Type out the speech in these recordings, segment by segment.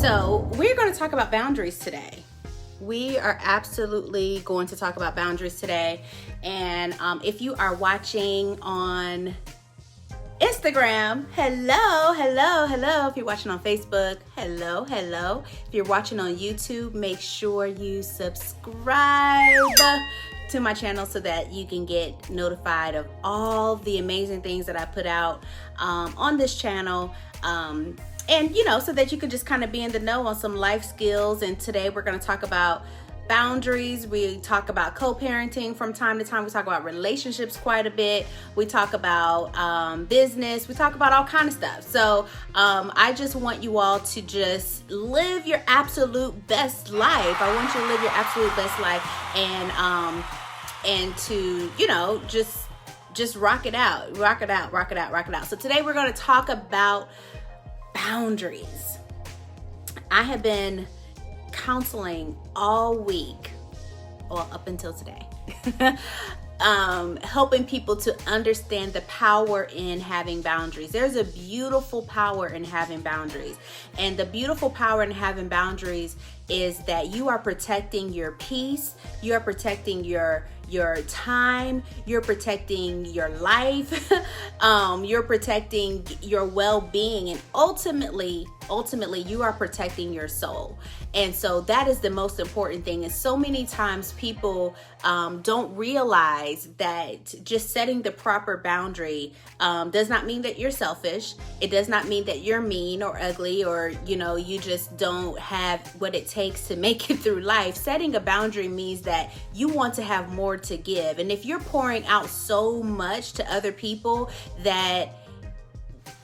So we're going to talk about boundaries today. We are absolutely going to talk about boundaries today. And if you are watching on Instagram, hello. If you're watching on Facebook, hello. If you're watching on YouTube, make sure you subscribe to my channel so that you can get notified of all the amazing things that I put out on this channel. And so that you can just kind of be in the know on some life skills. And today we're going to talk about boundaries. We talk about co-parenting from time to time. We talk about relationships quite a bit. We talk about business. We talk about all kind of stuff. So I just want you all to just live your absolute best life. I want you to live your absolute best life and to, just rock it out. So today we're going to talk about boundaries. I have been counseling all week, or up until today, helping people to understand the power in having boundaries. There's a beautiful power in having boundaries. And the beautiful power in having boundaries is that you are protecting your peace, you are protecting your time, you're protecting your life, you're protecting your well-being, and ultimately you are protecting your soul. And so that is the most important thing. And so many times people don't realize that just setting the proper boundary does not mean that you're selfish. It does not mean that you're mean or ugly, or you just don't have what it takes to make it through life. Setting a boundary means that you want to have more to give. And if you're pouring out so much to other people that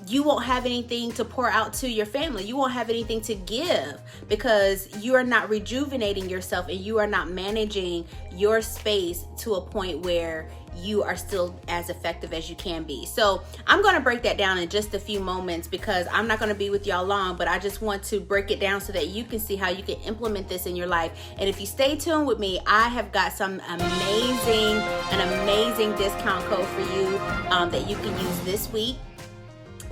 you won't have anything to pour out to your family, you won't have anything to give, because you are not rejuvenating yourself and you are not managing your space to a point where you are still as effective as you can be. So I'm going to break that down in just a few moments, because I'm not going to be with y'all long, but I just want to break it down so that you can see how you can implement this in your life. And if you stay tuned with me, I have got some amazing discount code for you that you can use this week.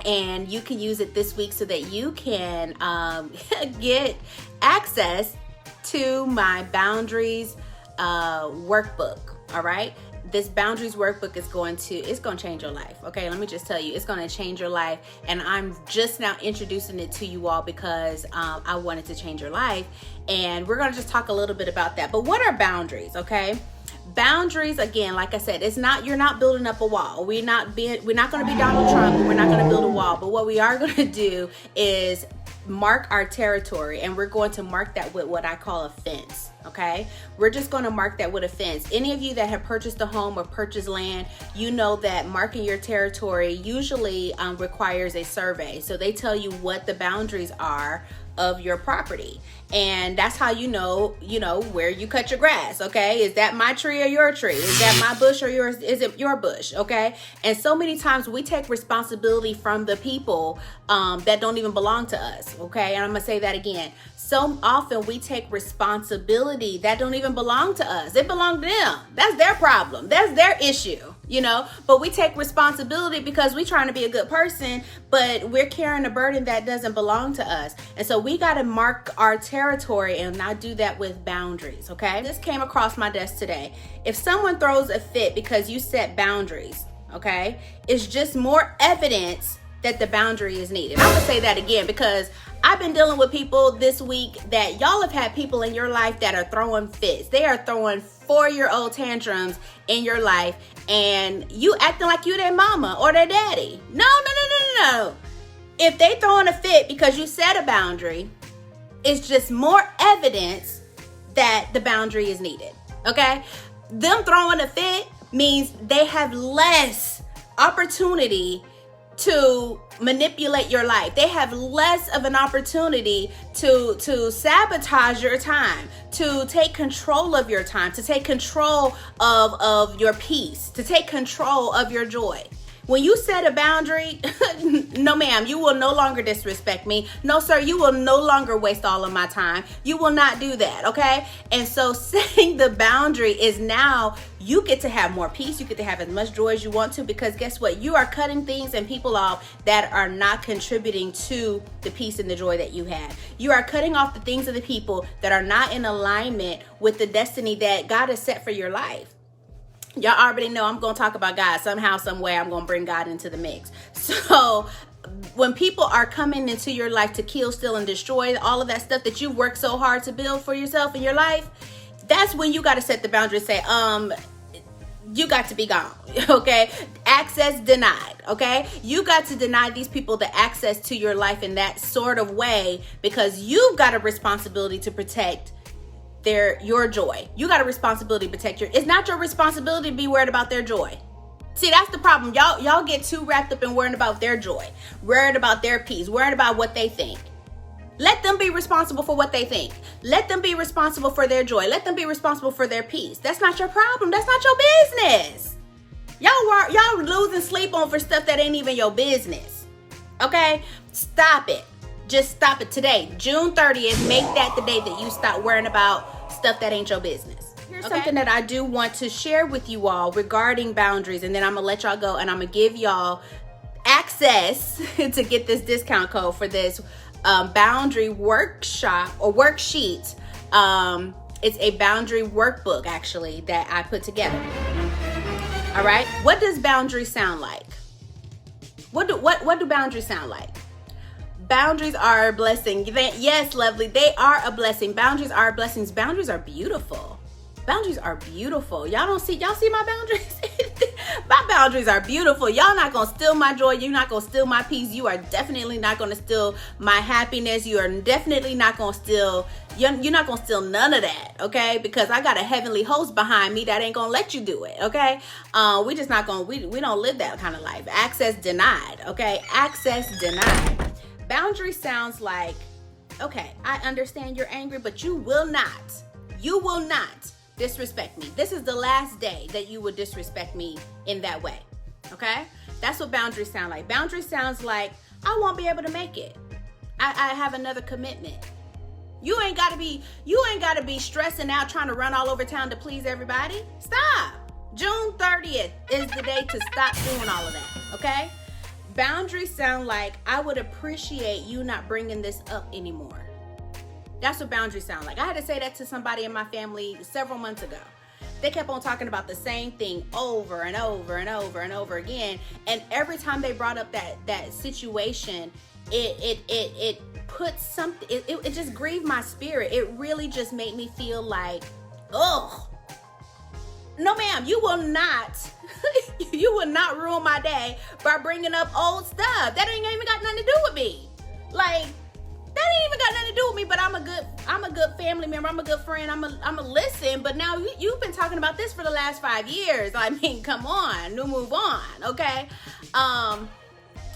And you can use it this week so that you can get access to my boundaries workbook. All right. This boundaries workbook is going to change your life. Okay. Let me just tell you, it's going to change your life. And I'm just now introducing it to you all because I wanted to change your life. And we're going to just talk a little bit about that. But what are boundaries? Okay. Boundaries, again, like I said, you're not building up a wall. We're not going to be Donald Trump. We're not going to build a wall. But what we are going to do is mark our territory, and we're going to mark that with what I call a fence. Okay, we're just going to mark that with a fence. Any of you that have purchased a home or purchased land, you know that marking your territory usually requires a survey. So they tell you what the boundaries are of your property, and that's how you know where you cut your grass. Okay, is that my tree or your tree? Is that my bush or yours? Is it your bush? Okay. And so many times we take responsibility from the people that don't even belong to us. Okay, and I'm gonna say that again. So often we take responsibility that don't even belong to us. It belongs to them. That's their problem. That's their issue, but we take responsibility because we're trying to be a good person, but we're carrying a burden that doesn't belong to us. And so we got to mark our territory and not do that with boundaries. Okay. This came across my desk today. If someone throws a fit because you set boundaries, okay, it's just more evidence that the boundary is needed. I'm gonna say that again because I've been dealing with people this week that y'all have had people in your life that are throwing fits. They are throwing 4-year-old tantrums in your life, and you acting like you their mama or their daddy. No. If they throwing a fit because you set a boundary, it's just more evidence that the boundary is needed. Okay? Them throwing a fit means they have less opportunity to manipulate your life. They have less of an opportunity to sabotage your time, to take control of your time, to take control of your peace, to take control of your joy. When you set a boundary, no ma'am, you will no longer disrespect me. No sir, you will no longer waste all of my time. You will not do that, okay? And so setting the boundary is now you get to have more peace. You get to have as much joy as you want to, because guess what? You are cutting things and people off that are not contributing to the peace and the joy that you have. You are cutting off the things of the people that are not in alignment with the destiny that God has set for your life. Y'all already know I'm going to talk about God. Somehow, some way, I'm going to bring God into the mix. So when people are coming into your life to kill, steal, and destroy all of that stuff that you worked so hard to build for yourself in your life, that's when you got to set the boundary and say, you got to be gone, okay? Access denied, okay? You got to deny these people the access to your life in that sort of way, because you've got a responsibility to protect your joy. You got a responsibility to protect it's not your responsibility to be worried about their joy. See, that's the problem. Y'all get too wrapped up in worrying about their joy, worried about their peace, worried about what they think. Let them be responsible for what they think. Let them be responsible for their joy. Let them be responsible for their peace. That's not your problem. That's not your business. Y'all losing sleep on for stuff that ain't even your business. Okay? Stop it. Just stop it today. June 30th, make that the day that you stop worrying about stuff that ain't your business. Here's something that I do want to share with you all regarding boundaries, and then I'm going to let y'all go, and I'm going to give y'all access to get this discount code for this boundary workshop or worksheet. It's a boundary workbook, actually, that I put together. All right. What does boundaries sound like? What do boundaries sound like? Boundaries are a blessing. Yes, lovely. They are a blessing. Boundaries are blessings. Boundaries are beautiful. Boundaries are beautiful. Y'all see my boundaries? My boundaries are beautiful. Y'all not going to steal my joy. You're not going to steal my peace. You are definitely not going to steal my happiness. You are definitely not going to steal. You're not going to steal none of that, okay? Because I got a heavenly host behind me that ain't going to let you do it, okay? We just not going to, we don't live that kind of life. Access denied, okay? Access denied. Boundary sounds like, okay, I understand you're angry, but you will not disrespect me. This is the last day that you would disrespect me in that way, okay? That's what boundaries sound like. Boundaries sounds like, I won't be able to make it. I have another commitment. You ain't gotta be stressing out trying to run all over town to please everybody. Stop. June 30th is the day to stop doing all of that, okay? Boundaries sound like, I would appreciate you not bringing this up anymore. That's what boundaries sound like. I had to say that to somebody in my family several months ago. They kept on talking about the same thing over and over and over and over again. And every time they brought up that situation, it put something, it just grieved my spirit. It really just made me feel like, ugh. No, ma'am, you will not ruin my day by bringing up old stuff. That ain't even got nothing to do with me. Like, that ain't even got nothing to do with me, but I'm a good family member. I'm a good friend. I'm a listen, but now you've been talking about this for the last 5 years. I mean, come on, move on, okay?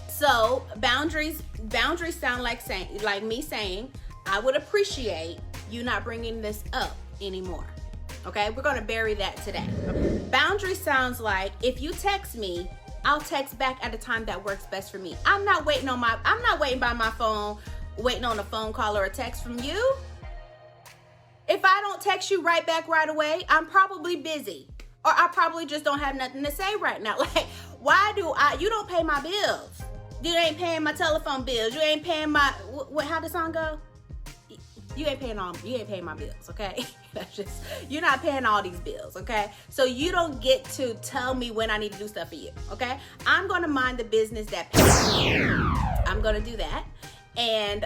So boundaries sound like me saying, I would appreciate you not bringing this up anymore. Okay, we're gonna bury that today. Boundary sounds like, if you text me, I'll text back at a time that works best for me. I'm not waiting by my phone, waiting on a phone call or a text from you. If I don't text you right back right away, I'm probably busy, or I probably just don't have nothing to say right now. Like, you don't pay my bills. You ain't paying my telephone bills. You ain't paying my, how the song go? You ain't paying my bills, okay? That's just, you're not paying all these bills, okay? So you don't get to tell me when I need to do stuff for you, okay? I'm gonna mind the business that pays me. I'm gonna do that. And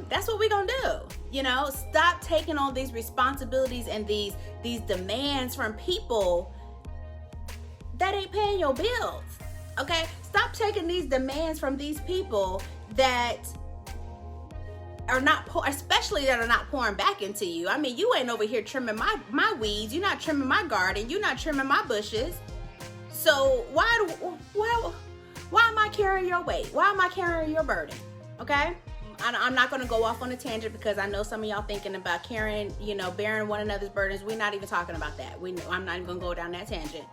that's what we're gonna do. You know, stop taking on these responsibilities and these demands from people that ain't paying your bills, okay? Stop taking these demands from these people that are not, especially that are not pouring back into you. I mean, you ain't over here trimming my weeds. You're not trimming my garden. You're not trimming my bushes. So why am I carrying your weight? Why am I carrying your burden? Okay? I'm not going to go off on a tangent, because I know some of y'all thinking about bearing one another's burdens. We're not even talking about that. I'm not even going to go down that tangent.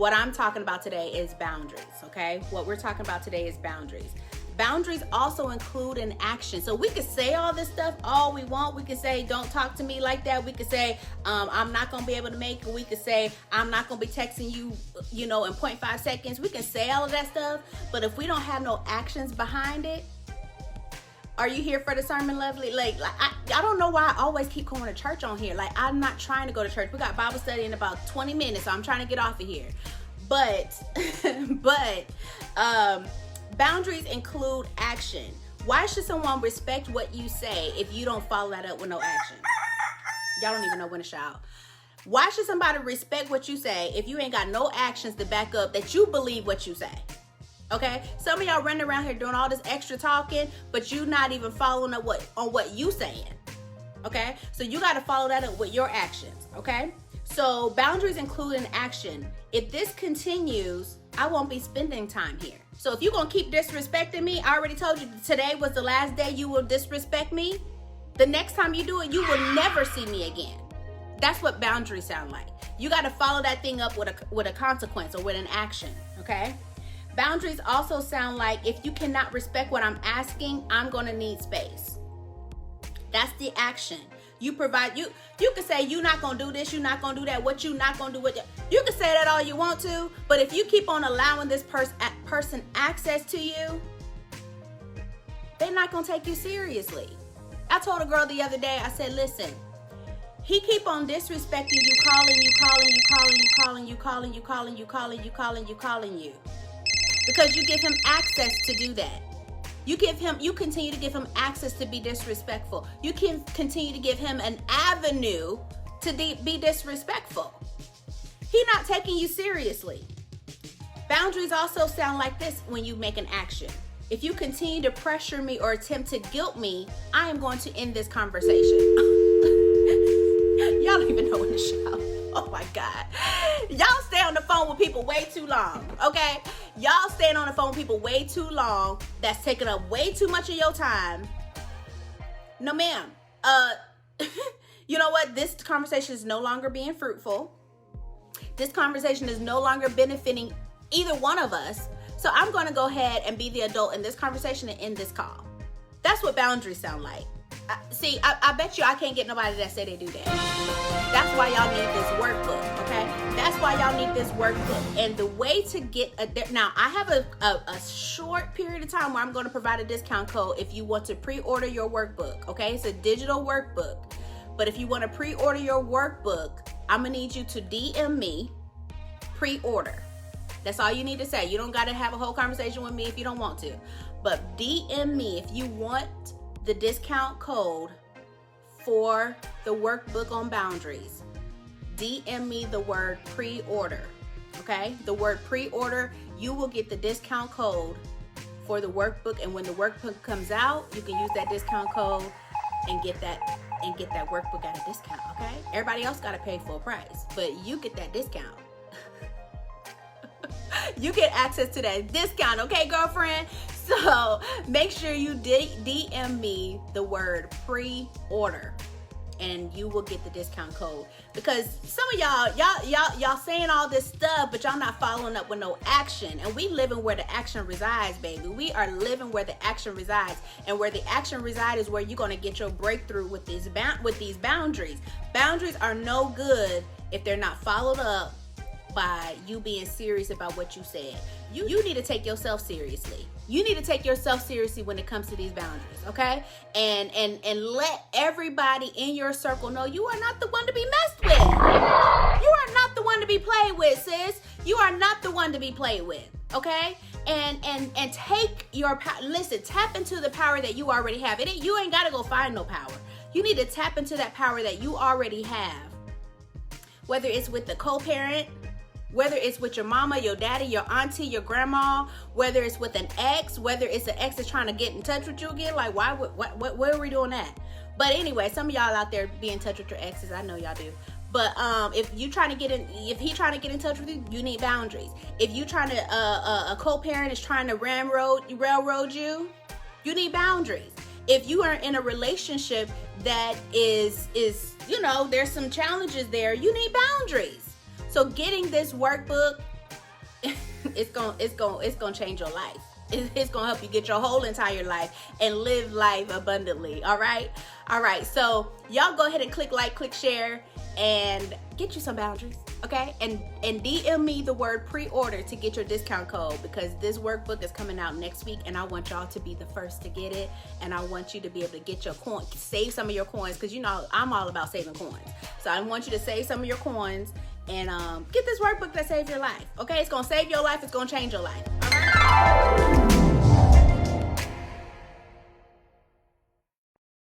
What I'm talking about today is boundaries, okay? What we're talking about today is boundaries. Boundaries also include an action. So we could say all this stuff all we want. We could say, don't talk to me like that. We could say, I'm not going to be able to make it. We could say, I'm not going to be texting you, in 0.5 seconds. We can say all of that stuff. But if we don't have no actions behind it, are you here for the sermon, lovely? I don't know why I always keep going to church on here. Like, I'm not trying to go to church. We got Bible study in about 20 minutes, so I'm trying to get off of here. But boundaries include action. Why should someone respect what you say if you don't follow that up with no action? Y'all don't even know when to shout. Why should somebody respect what you say if you ain't got no actions to back up that you believe what you say? Okay? Some of y'all running around here doing all this extra talking, but you not even following up on what you saying. Okay? So you got to follow that up with your actions. Okay? So boundaries include an action. If this continues, I won't be spending time here. So if you're going to keep disrespecting me, I already told you today was the last day you will disrespect me. The next time you do it, you will never see me again. That's what boundaries sound like. You got to follow that thing up with a consequence or with an action, okay? Boundaries also sound like if you cannot respect what I'm asking, I'm going to need space. That's the action. You provide, you can say you're not going to do this, you're not going to do that, what you not going to do with it. You can say that all you want to, but if you keep on allowing this person access to you, they're not going to take you seriously. I told a girl the other day, I said, listen, he keep on disrespecting you, calling you. Because you give him access to do that. You continue to give him access to be disrespectful. You can continue to give him an avenue to be disrespectful. He's not taking you seriously. Boundaries also sound like this when you make an action. If you continue to pressure me or attempt to guilt me, I am going to end this conversation. Y'all don't even know when to shout. Oh my God. Y'all stay on the phone with people way too long, okay? Y'all staying on the phone with people way too long. That's taking up way too much of your time. No, ma'am. You know what? This conversation is no longer being fruitful. This conversation is no longer benefiting either one of us. So I'm going to go ahead and be the adult in this conversation and end this call. That's what boundaries sound like. I bet you I can't get nobody that say they do that. That's why y'all need this workbook, okay? That's why y'all need this workbook. And the way to get now, I have a short period of time where I'm going to provide a discount code if you want to pre-order your workbook, okay? It's a digital workbook. But if you want to pre-order your workbook, I'm going to need you to DM me, pre-order. That's all you need to say. You don't got to have a whole conversation with me if you don't want to. But DM me if you want the discount code for the workbook on boundaries. DM me the word pre-order, okay? The word pre-order, you will get the discount code for the workbook, and when the workbook comes out, you can use that discount code and get that workbook at a discount, okay? Everybody else got to pay full price, but you get that discount. You get access to that discount, okay, girlfriend? So make sure you DM me the word pre-order and you will get the discount code. Because some of y'all saying all this stuff, but y'all not following up with no action. And we living where the action resides, baby. We are living where the action resides. And where the action resides is where you're going to get your breakthrough with these boundaries. Boundaries are no good if they're not followed up by you being serious about what you said. You need to take yourself seriously. You need to take yourself seriously when it comes to these boundaries, okay? And let everybody in your circle know you are not the one to be messed with. You are not the one to be played with, sis. You are not the one to be played with, okay? And take your power. Listen, tap into the power that you already have. You ain't got to go find no power. You need to tap into that power that you already have. Whether it's with the co-parent, whether it's with your mama, your daddy, your auntie, your grandma, whether it's with an ex, whether it's an ex that's trying to get in touch with you again, like why are we doing that? But anyway, some of y'all out there be in touch with your exes, I know y'all do. But if he trying to get in touch with you, you need boundaries. If you trying to a co-parent is trying to railroad you, you need boundaries. If you are in a relationship that is there's some challenges there, you need boundaries. So getting this workbook, it's gonna change your life. It's gonna help you get your whole entire life and live life abundantly. All right. So y'all go ahead and click like, click share, and get you some boundaries. Okay, and DM me the word pre-order to get your discount code, because this workbook is coming out next week, and I want y'all to be the first to get it, and I want you to be able to get your coin, save some of your coins, because you know I'm all about saving coins. So I want you to save some of your coins and get this workbook that saves your life. Okay, it's gonna save your life. It's gonna change your life. All right.